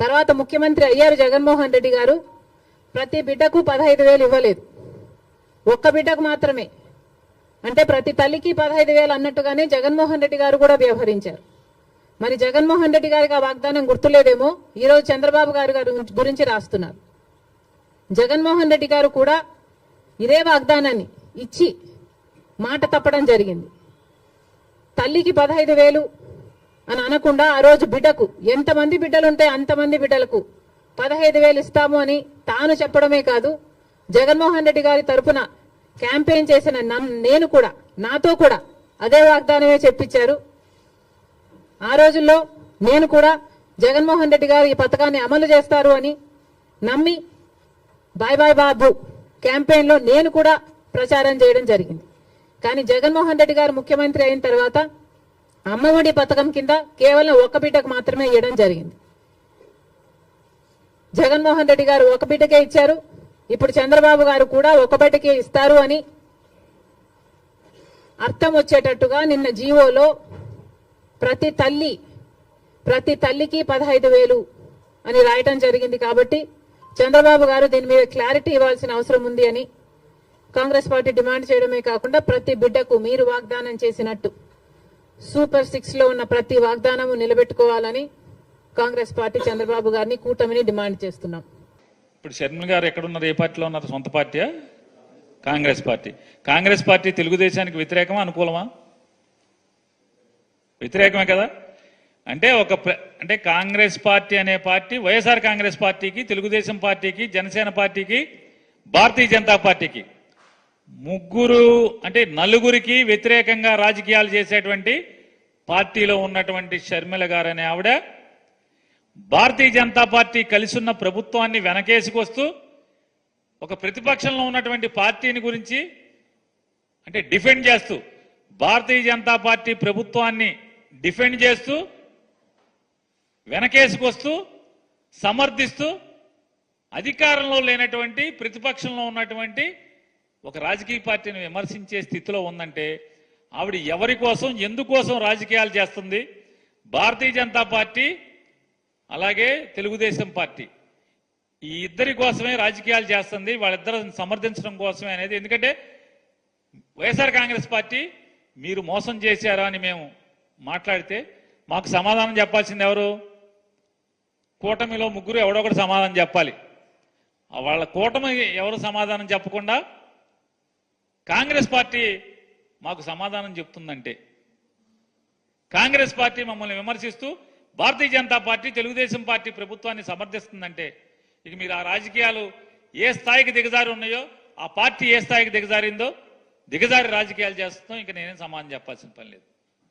తర్వాత ముఖ్యమంత్రి అయ్యారు జగన్మోహన్ రెడ్డి గారు. ప్రతి బిడ్డకు 15,000 ఇవ్వలేదు, ఒక్క బిడ్డకు మాత్రమే. అంటే ప్రతి తల్లికి 15,000 అన్నట్టుగానే జగన్మోహన్ రెడ్డి గారు కూడా వ్యవహరించారు. మరి జగన్మోహన్ రెడ్డి గారికి ఆ వాగ్దానం గుర్తులేదేమో ఈరోజు చంద్రబాబు గారు గురించి రాస్తున్నారు. జగన్మోహన్ రెడ్డి గారు కూడా ఇదే వాగ్దానాన్ని ఇచ్చి మాట తప్పడం జరిగింది. తల్లికి 15,000 అని అనకుండా ఆ రోజు బిడ్డకు ఎంతమంది బిడ్డలుంటే అంతమంది బిడ్డలకు 15,000 ఇస్తాము అని తాను చెప్పడమే కాదు, జగన్మోహన్ రెడ్డి గారి తరఫున క్యాంపెయిన్ చేసిన నేను కూడా, నాతో కూడా అదే వాగ్దానమే చెప్పించారు. ఆ రోజుల్లో నేను కూడా జగన్మోహన్ రెడ్డి గారు ఈ పథకాన్ని అమలు చేస్తారు అని నమ్మి బాయ్ బాయ్ బాబు క్యాంపెయిన్ లో నేను కూడా ప్రచారం చేయడం జరిగింది. కానీ జగన్మోహన్ రెడ్డి గారు ముఖ్యమంత్రి అయిన తర్వాత అమ్మఒడి పథకం కింద కేవలం ఒక బిడ్డకు మాత్రమే ఇవ్వడం జరిగింది. జగన్మోహన్ రెడ్డి గారు ఒక బిడ్డకే ఇచ్చారు, ఇప్పుడు చంద్రబాబు గారు కూడా ఒక బిడ్డకే ఇస్తారు అని అర్థం వచ్చేటట్టుగా నిన్న జీవోలో ప్రతి తల్లికి 15,000 అని రాయటం జరిగింది. కాబట్టి చంద్రబాబు గారు దీని మీద క్లారిటీ ఇవ్వాల్సిన అవసరం ఉంది అని కాంగ్రెస్ పార్టీ డిమాండ్ చేయడమే కాకుండా ప్రతి బిడ్డకు మీరు వాగ్దానం చేసినట్టు సూపర్ 6 లో ఉన్న ప్రతి వాగ్దానము నిలబెట్టుకోవాలని కాంగ్రెస్ పార్టీ చంద్రబాబు గారిని, కూటమిని డిమాండ్ చేస్తున్నాం. ఇప్పుడు షర్మిల గారు ఎక్కడున్నారు, ఏ పార్టీలో ఉన్నారు? సొంత పార్టీయా? కాంగ్రెస్ పార్టీ. కాంగ్రెస్ పార్టీ తెలుగుదేశానికి వ్యతిరేకమా అనుకూలమా? వ్యతిరేకమే కదా. అంటే కాంగ్రెస్ పార్టీ అనే పార్టీ వైఎస్ఆర్ కాంగ్రెస్ పార్టీకి, తెలుగుదేశం పార్టీకి, జనసేన పార్టీకి, భారతీయ జనతా పార్టీకి నలుగురికి వ్యతిరేకంగా రాజకీయాలు చేసేటువంటి పార్టీలో ఉన్నటువంటి షర్మిల గారు అనే ఆవిడ భారతీయ జనతా పార్టీ కలిసి ఉన్న ప్రభుత్వాన్ని వెనకేసుకొస్తూ ఒక ప్రతిపక్షంలో ఉన్నటువంటి పార్టీని గురించి డిఫెండ్ చేస్తూ, భారతీయ జనతా పార్టీ ప్రభుత్వాన్ని డిఫెండ్ చేస్తూ, వెనకేసుకొస్తూ, సమర్థిస్తూ, అధికారంలో లేనటువంటి ప్రతిపక్షంలో ఉన్నటువంటి ఒక రాజకీయ పార్టీని విమర్శించే స్థితిలో ఉందంటే ఆవిడ ఎవరి కోసం, ఎందుకోసం రాజకీయాలు చేస్తుంది? భారతీయ జనతా పార్టీ అలాగే తెలుగుదేశం పార్టీ ఈ ఇద్దరి కోసమే రాజకీయాలు చేస్తుంది, వాళ్ళిద్దరిని సమర్థించడం కోసమే అనేది. ఎందుకంటే వైఎస్ఆర్ కాంగ్రెస్ పార్టీ మీరు మోసం చేశారా అని మేము మాట్లాడితే మాకు సమాధానం చెప్పాల్సింది ఎవరు? కూటమిలో ముగ్గురు ఎవడొకటి సమాధానం చెప్పాలి. వాళ్ళ కూటమి ఎవరు సమాధానం చెప్పకుండా కాంగ్రెస్ పార్టీ మాకు సమాధానం చెప్తుందంటే, కాంగ్రెస్ పార్టీ మమ్మల్ని విమర్శిస్తూ భారతీయ జనతా పార్టీ, తెలుగుదేశం పార్టీ ప్రభుత్వాన్ని సమర్థిస్తుందంటే ఇక మీరు ఆ రాజకీయాలు ఏ స్థాయికి దిగజారి ఉన్నాయో, ఆ పార్టీ ఏ స్థాయికి దిగజారి రాజకీయాలు చేస్తాం. ఇక నేనేం సమాధానం చెప్పాల్సిన పని లేదు.